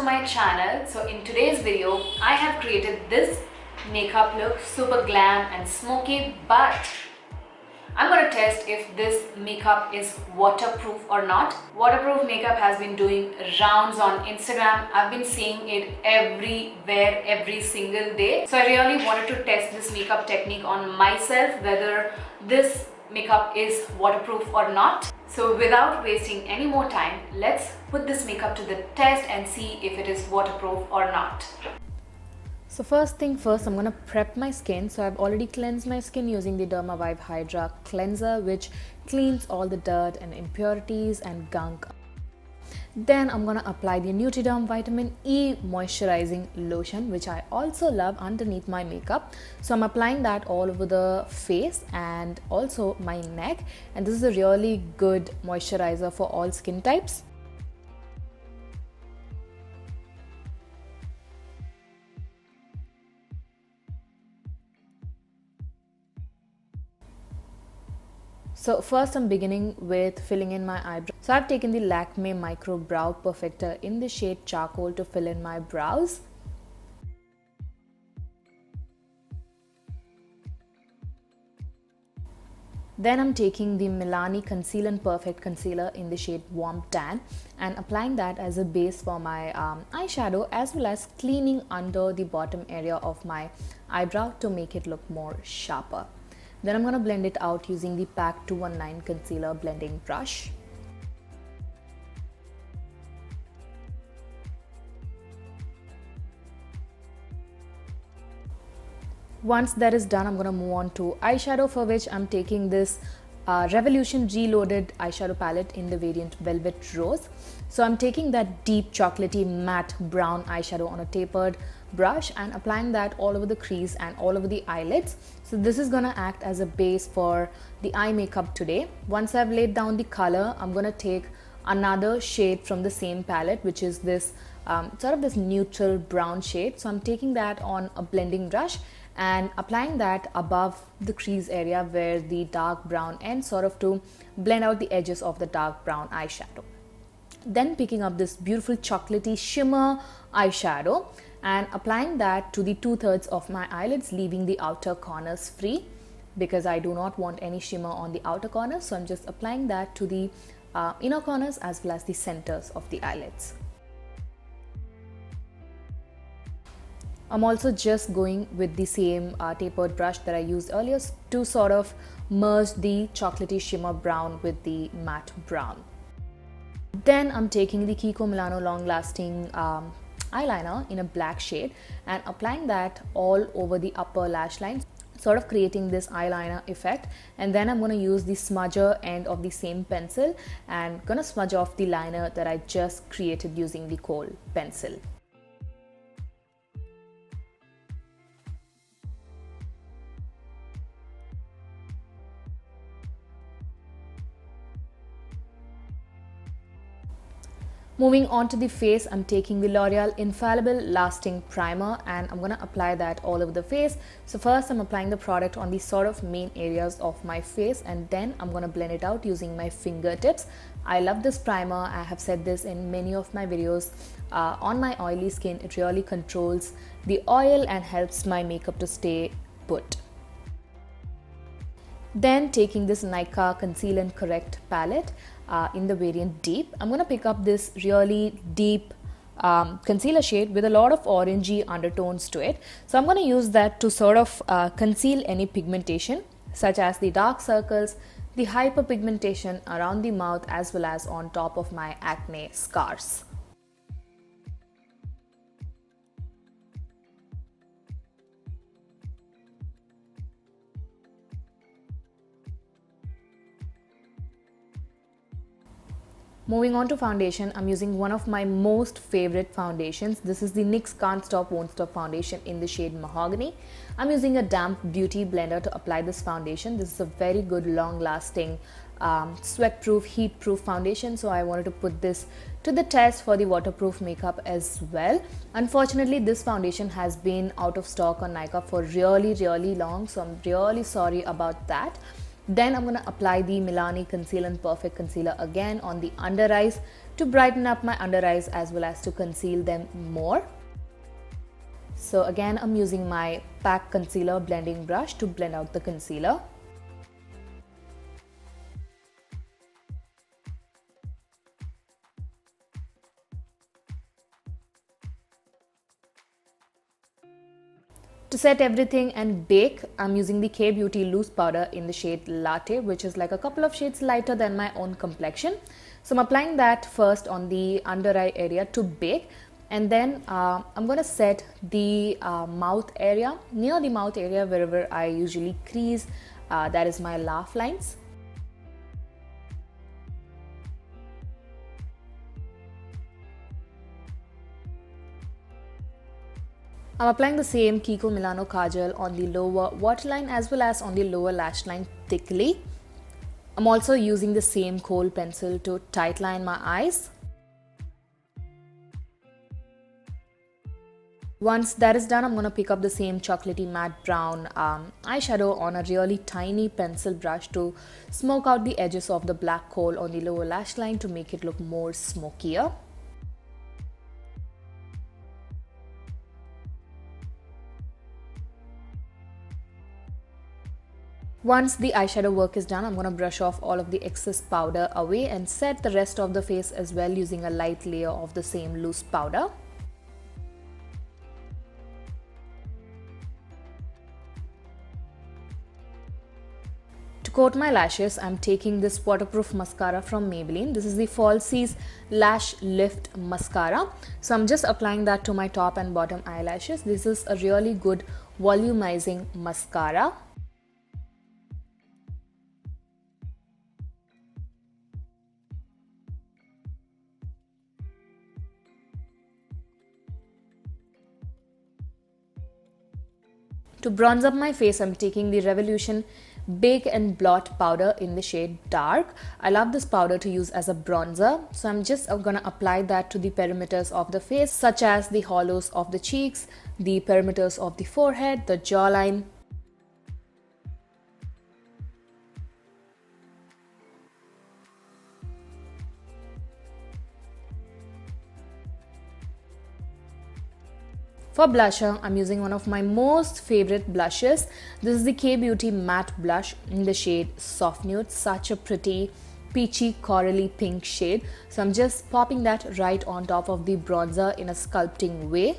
my channel. So in today's video I have created this makeup look, super glam and smoky, but I'm gonna test if this makeup is waterproof or not. Waterproof makeup has been doing rounds on Instagram. I've been seeing it everywhere, every single day. So I really wanted to test this makeup technique on myself, whether this makeup is waterproof or not. So without wasting any more time, let's put this makeup to the test and see if it is waterproof or not. So first thing first, I'm going to prep my skin. So I've already cleansed my skin using the Dermavive Hydra cleanser, which cleans all the dirt and impurities and gunk. Then I'm going to apply the Neutriderm Vitamin E moisturizing lotion, which I also love, underneath my makeup. So I'm applying that all over the face and also my neck. And this is a really good moisturizer for all skin types. So first I'm beginning with filling in my eyebrow. So I've taken the Lakme Micro Brow Perfector in the shade Charcoal to fill in my brows. Then I'm taking the Milani Conceal and Perfect Concealer in the shade Warm Tan and applying that as a base for my eyeshadow, as well as cleaning under the bottom area of my eyebrow to make it look more sharper. Then I'm going to blend it out using the PAC 219 Concealer Blending Brush. Once that is done, I'm going to move on to eyeshadow, for which I'm taking this Revolution Reloaded eyeshadow palette in the variant Velvet Rose. So I'm taking that deep chocolatey matte brown eyeshadow on a tapered brush and applying that all over the crease and all over the eyelids. So this is gonna act as a base for the eye makeup today. Once I've laid down the color, I'm gonna take another shade from the same palette, which is this sort of this neutral brown shade. So I'm taking that on a blending brush and applying that above the crease area where the dark brown ends, sort of to blend out the edges of the dark brown eyeshadow. Then picking up this beautiful chocolatey shimmer eyeshadow and applying that to the 2/3 of my eyelids, leaving the outer corners free because I do not want any shimmer on the outer corners. So I'm just applying that to the inner corners as well as the centers of the eyelids. I'm also just going with the same tapered brush that I used earlier to sort of merge the chocolatey shimmer brown with the matte brown. Then I'm taking the Kiko Milano long lasting eyeliner in a black shade and applying that all over the upper lash line, sort of creating this eyeliner effect. And then I'm going to use the smudger end of the same pencil and going to smudge off the liner that I just created using the kohl pencil. Moving on to the face, I'm taking the L'Oreal Infallible Lasting Primer and I'm going to apply that all over the face. So first I'm applying the product on the sort of main areas of my face and then I'm going to blend it out using my fingertips. I love this primer. I have said this in many of my videos. On my oily skin, it really controls the oil and helps my makeup to stay put. Then taking this Nykaa Conceal and Correct palette in the variant Deep, I'm going to pick up this really deep concealer shade with a lot of orangey undertones to it. So I'm going to use that to sort of conceal any pigmentation, such as the dark circles, the hyperpigmentation around the mouth, as well as on top of my acne scars. Moving on to foundation, I'm using one of my most favorite foundations. This is the NYX Can't Stop Won't Stop foundation in the shade Mahogany. I'm using a damp beauty blender to apply this foundation. This is a very good long lasting sweat-proof, heat-proof foundation. So I wanted to put this to the test for the waterproof makeup as well. Unfortunately, this foundation has been out of stock on Nykaa for really long. So I'm really sorry about that. Then I'm going to apply the Milani Conceal and Perfect Concealer again on the under eyes to brighten up my under eyes as well as to conceal them more. So again, I'm using my PAC concealer blending brush to blend out the concealer. To set everything and bake, I'm using the K Beauty loose powder in the shade Latte, which is like a couple of shades lighter than my own complexion. So I'm applying that first on the under eye area to bake, and then I'm going to set the mouth area, near the mouth area wherever I usually crease, that is my laugh lines. I'm applying the same Kiko Milano kajal on the lower waterline as well as on the lower lash line thickly. I'm also using the same kohl pencil to tightline my eyes. Once that is done, I'm going to pick up the same chocolatey matte brown eyeshadow on a really tiny pencil brush to smoke out the edges of the black kohl on the lower lash line to make it look more smokier. Once the eyeshadow work is done, I'm going to brush off all of the excess powder away and set the rest of the face as well using a light layer of the same loose powder. To coat my lashes, I'm taking this waterproof mascara from Maybelline. This is the Falsies Lash Lift Mascara. So I'm just applying that to my top and bottom eyelashes. This is a really good volumizing mascara. To bronze up my face, I'm taking the Revolution Bake and Blot powder in the shade Dark. I love this powder to use as a bronzer. So I'm just going to apply that to the perimeters of the face, such as the hollows of the cheeks, the perimeters of the forehead, the jawline. For blusher, I'm using one of my most favorite blushes. This is the K Beauty Matte Blush in the shade Soft Nude. Such a pretty peachy corally pink shade. So I'm just popping that right on top of the bronzer in a sculpting way.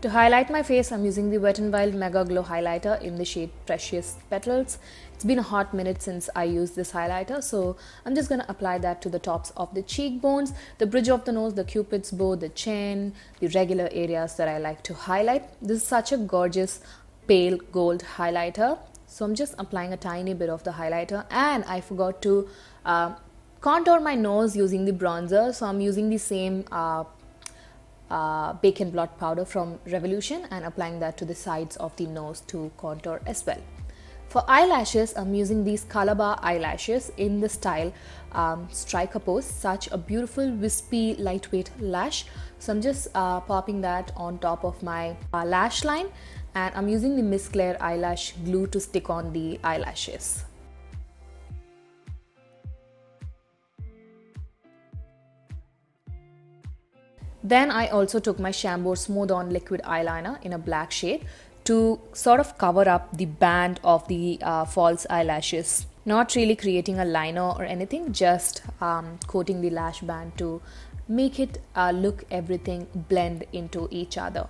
To highlight my face, I'm using the Wet n Wild Megaglo highlighter in the shade Precious Petals. It's been a hot minute since I used this highlighter, so I'm just going to apply that to the tops of the cheekbones, the bridge of the nose, the cupid's bow, the chin, the regular areas that I like to highlight. This is such a gorgeous pale gold highlighter. So I'm just applying a tiny bit of the highlighter, and I forgot to contour my nose using the bronzer. So I'm using the same Bake and Blot powder from Revolution and applying that to the sides of the nose to contour as well. For eyelashes, I'm using these Colorbar eyelashes in the style Striker Pose. Such a beautiful wispy lightweight lash. So I'm just popping that on top of my lash line, and I'm using the Miss Claire eyelash glue to stick on the eyelashes. Then I also took my Chambor Smooth On Liquid Eyeliner in a black shade to sort of cover up the band of the false eyelashes. Not really creating a liner or anything, just coating the lash band to make it look everything blend into each other.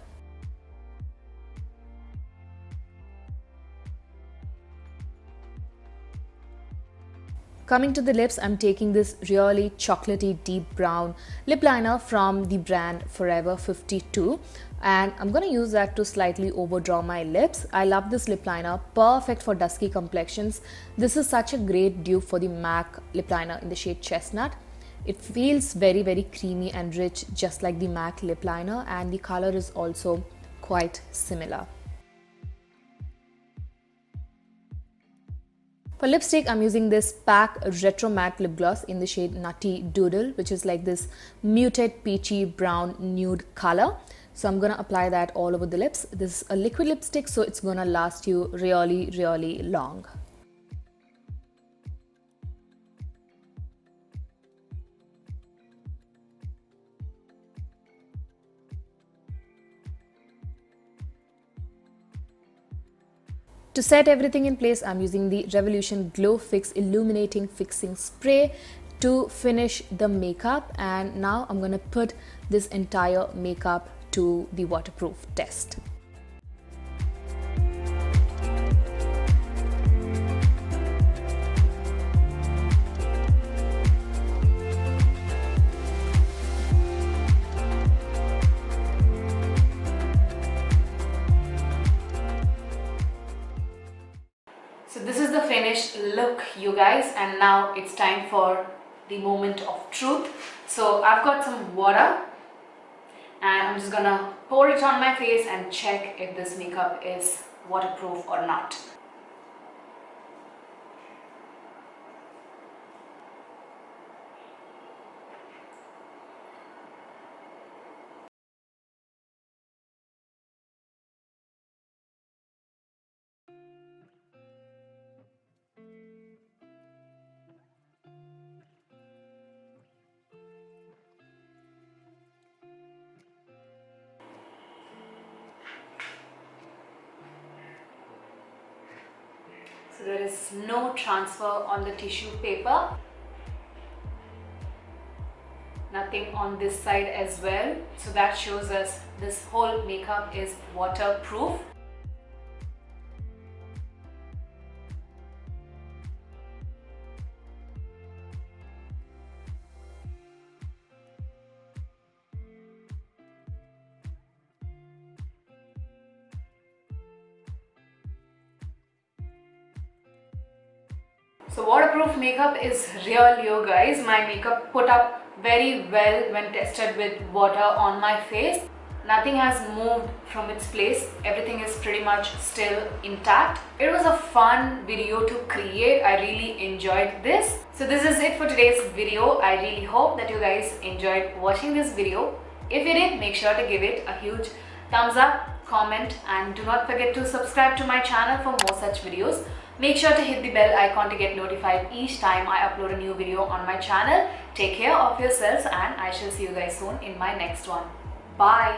Coming to the lips, I'm taking this really chocolatey deep brown lip liner from the brand Forever 52, and I'm going to use that to slightly overdraw my lips. I love this lip liner, perfect for dusky complexions. This is such a great dupe for the MAC lip liner in the shade Chestnut. It feels very creamy and rich, just like the MAC lip liner, and the color is also quite similar. For lipstick, I'm using this PAC Retro Matte Lip Gloss in the shade Nutty Doodle, which is like this muted peachy brown nude color. So I'm going to apply that all over the lips. This is a liquid lipstick, so it's going to last you really, really long. To set everything in place, I'm using the Revolution Glow Fix Illuminating Fixing Spray to finish the makeup, and now I'm going to put this entire makeup to the waterproof test. So this is the finished look, you guys, and now it's time for the moment of truth. So I've got some water and I'm just gonna pour it on my face and check if this makeup is waterproof or not. So there is no transfer on the tissue paper. Nothing on this side as well. So that shows us this whole makeup is waterproof. So waterproof makeup is real, you guys. My makeup put up very well when tested with water on my face. Nothing has moved from its place. Everything is pretty much still intact. It was a fun video to create. I really enjoyed this. So this is it for today's video. I really hope that you guys enjoyed watching this video. If you did, make sure to give it a huge thumbs up, comment, and do not forget to subscribe to my channel for more such videos. Make sure to hit the bell icon to get notified each time I upload a new video on my channel. Take care of yourselves and I shall see you guys soon in my next one. Bye.